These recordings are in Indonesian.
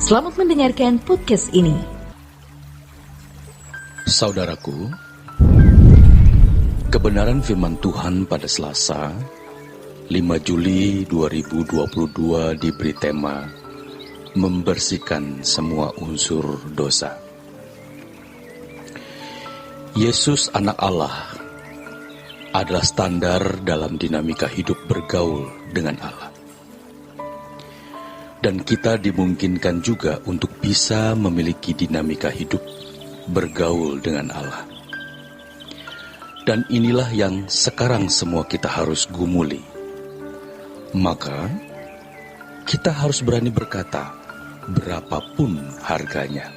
Selamat mendengarkan podcast ini. Saudaraku, kebenaran firman Tuhan pada Selasa, 5 Juli 2022 diberi tema membersihkan semua unsur dosa. Yesus anak Allah adalah standar dalam dinamika hidup bergaul dengan Allah. Dan kita dimungkinkan juga untuk bisa memiliki dinamika hidup bergaul dengan Allah. Dan inilah yang sekarang semua kita harus gumuli. Maka, kita harus berani berkata, berapapun harganya,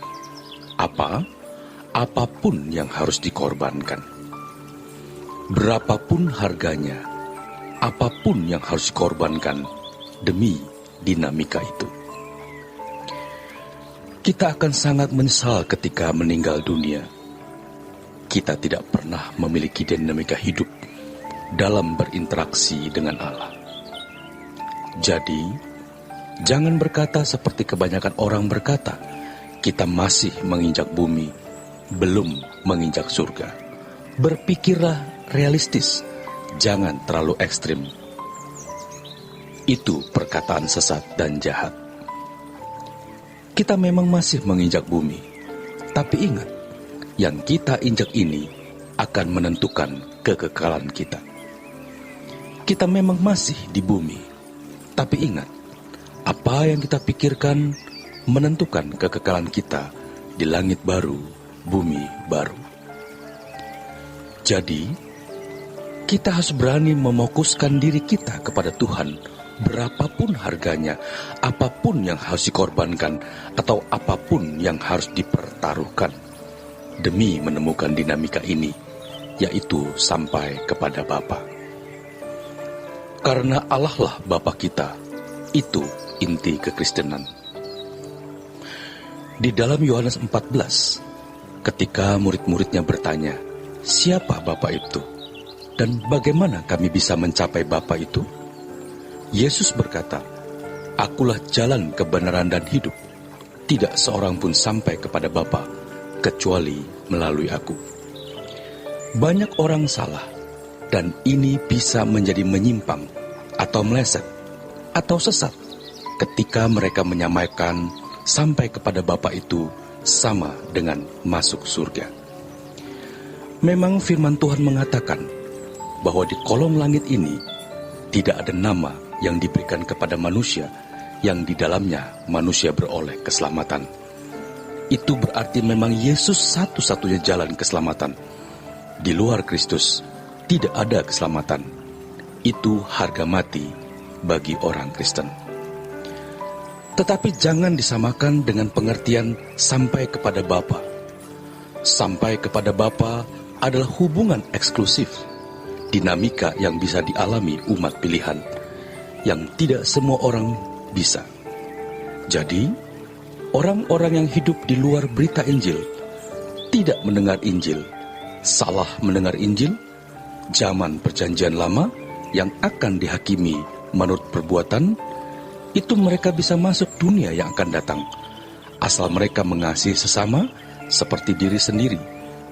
apapun yang harus dikorbankan. Berapapun harganya, apapun yang harus dikorbankan demi dinamika itu. Kita akan sangat menyesal ketika meninggal dunia. Kita tidak pernah memiliki dinamika hidup dalam berinteraksi dengan Allah. Jadi, jangan berkata seperti kebanyakan orang berkata, kita masih menginjak bumi, belum menginjak surga. Berpikirlah realistis, jangan terlalu ekstrim. Itu perkataan sesat dan jahat. Kita memang masih menginjak bumi, tapi ingat, yang kita injak ini akan menentukan kekekalan kita. Kita memang masih di bumi, tapi ingat, apa yang kita pikirkan menentukan kekekalan kita di langit baru, bumi baru. Jadi, kita harus berani memfokuskan diri kita kepada Tuhan. Berapapun harganya, apapun yang harus dikorbankan, atau apapun yang harus dipertaruhkan, demi menemukan dinamika ini, yaitu sampai kepada Bapa. Karena Allah lah Bapa kita, itu inti kekristenan. Di dalam Yohanes 14, ketika murid-muridnya bertanya, siapa Bapa itu? Dan bagaimana kami bisa mencapai Bapa itu? Yesus berkata, akulah jalan kebenaran dan hidup. Tidak seorang pun sampai kepada Bapa, kecuali melalui aku. Banyak orang salah, dan ini bisa menjadi menyimpang, atau meleset, atau sesat, ketika mereka menyamakan sampai kepada Bapa itu sama dengan masuk surga. Memang firman Tuhan mengatakan, bahwa di kolong langit ini, tidak ada nama yang diberikan kepada manusia, yang di dalamnya manusia beroleh keselamatan. Itu berarti memang Yesus satu-satunya jalan keselamatan. Di luar Kristus, tidak ada keselamatan. Itu harga mati bagi orang Kristen. Tetapi jangan disamakan dengan pengertian sampai kepada Bapa. Sampai kepada Bapa adalah hubungan eksklusif, dinamika yang bisa dialami umat pilihan, yang tidak semua orang bisa. Jadi, orang-orang yang hidup di luar berita Injil, tidak mendengar Injil, salah mendengar Injil, zaman perjanjian lama yang akan dihakimi menurut perbuatan, itu mereka bisa masuk dunia yang akan datang, asal mereka mengasihi sesama seperti diri sendiri,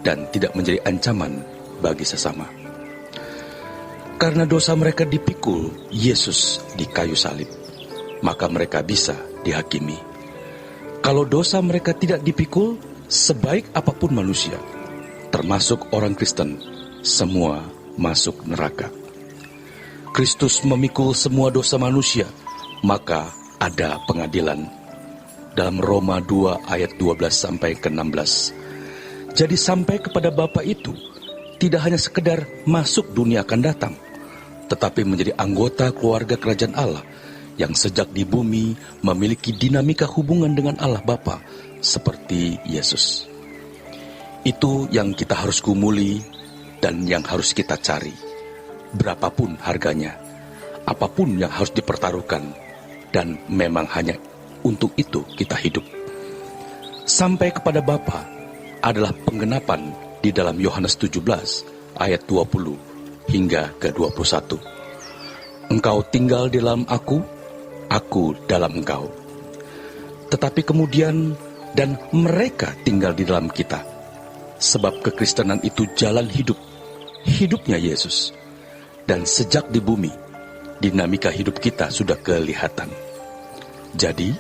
dan tidak menjadi ancaman bagi sesama. Karena dosa mereka dipikul Yesus di kayu salib, maka mereka bisa dihakimi. Kalau dosa mereka tidak dipikul, sebaik apapun manusia, termasuk orang Kristen, semua masuk neraka. Kristus memikul semua dosa manusia, maka ada pengadilan. Dalam Roma 2 ayat 12 sampai ke 16. Jadi sampai kepada Bapa itu tidak hanya sekedar masuk dunia akan datang, tetapi menjadi anggota keluarga kerajaan Allah yang sejak di bumi memiliki dinamika hubungan dengan Allah Bapa seperti Yesus. Itu yang kita harus gumuli dan yang harus kita cari. Berapapun harganya, apapun yang harus dipertaruhkan, dan memang hanya untuk itu kita hidup. Sampai kepada Bapa adalah penggenapan di dalam Yohanes 17 ayat 20 hingga ke 21. Engkau tinggal di dalam aku dalam engkau. tetapi kemudian dan mereka tinggal di dalam kita. Sebab kekristenan itu jalan hidup, hidupnya Yesus. Dan sejak di bumi, dinamika hidup kita sudah kelihatan. Jadi,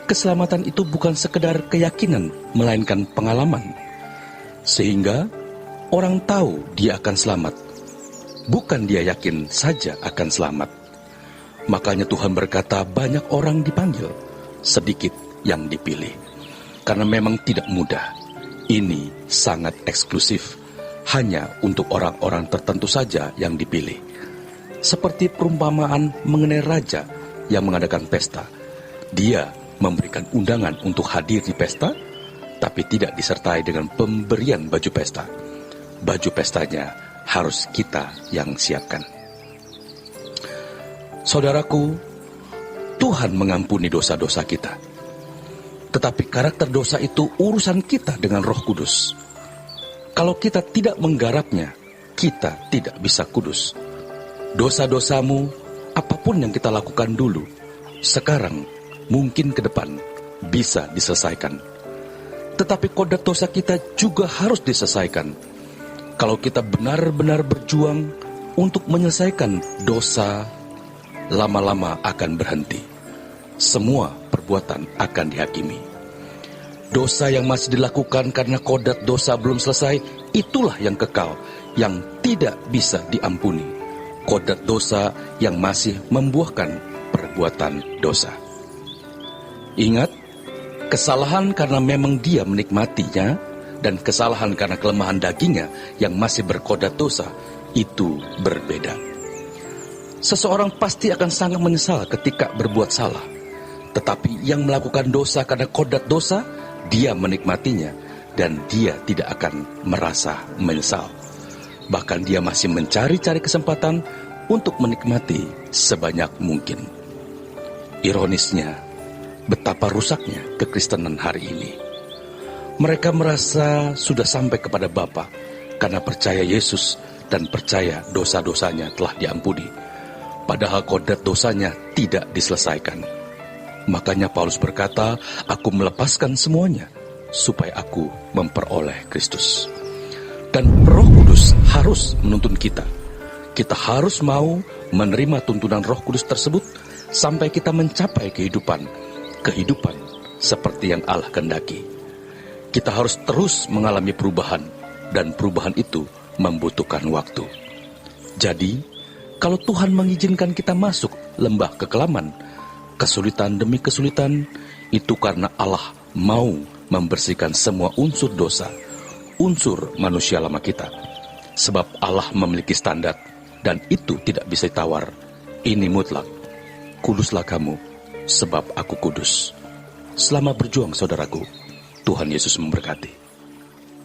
keselamatan itu bukan sekedar keyakinan, melainkan pengalaman. Sehingga orang tahu dia akan selamat. Bukan dia yakin saja akan selamat. Makanya Tuhan berkata banyak orang dipanggil, sedikit yang dipilih. Karena memang tidak mudah. Ini sangat eksklusif, hanya untuk orang-orang tertentu saja yang dipilih. Seperti perumpamaan mengenai raja yang mengadakan pesta. Dia memberikan undangan untuk hadir di pesta, tapi tidak disertai dengan pemberian baju pesta. Baju pestanya harus kita yang siapkan. Saudaraku, Tuhan mengampuni dosa-dosa kita. Tetapi karakter dosa itu urusan kita dengan Roh Kudus. Kalau kita tidak menggarapnya, kita tidak bisa kudus. Dosa-dosamu, apapun yang kita lakukan dulu, sekarang, mungkin ke depan, bisa diselesaikan. Tetapi kodrat dosa kita juga harus diselesaikan. Kalau kita benar-benar berjuang untuk menyelesaikan dosa, lama-lama akan berhenti. Semua perbuatan akan dihakimi. Dosa yang masih dilakukan karena kodrat dosa belum selesai, itulah yang kekal, yang tidak bisa diampuni. Kodrat dosa yang masih membuahkan perbuatan dosa. Ingat, kesalahan karena memang dia menikmatinya, dan kesalahan karena kelemahan dagingnya yang masih berkodrat dosa, itu berbeda. Seseorang pasti akan sangat menyesal ketika berbuat salah. Tetapi yang melakukan dosa karena kodrat dosa, dia menikmatinya dan dia tidak akan merasa menyesal. Bahkan dia masih mencari-cari kesempatan untuk menikmati sebanyak mungkin. Ironisnya, betapa rusaknya kekristenan hari ini. Mereka merasa sudah sampai kepada Bapa karena percaya Yesus dan percaya dosa-dosanya telah diampuni. Padahal kodrat dosanya tidak diselesaikan. Makanya Paulus berkata, aku melepaskan semuanya supaya aku memperoleh Kristus. Dan Roh Kudus harus menuntun kita. Kita harus mau menerima tuntunan Roh Kudus tersebut sampai kita mencapai kehidupan seperti yang Allah kehendaki. Kita harus terus mengalami perubahan, dan perubahan itu membutuhkan waktu. Jadi, kalau Tuhan mengizinkan kita masuk lembah kekelaman, kesulitan demi kesulitan, itu karena Allah mau membersihkan semua unsur dosa, unsur manusia lama kita. Sebab Allah memiliki standar, dan itu tidak bisa ditawar. Ini mutlak. Kuduslah kamu, sebab aku kudus. Selamat berjuang, saudaraku. Tuhan Yesus memberkati.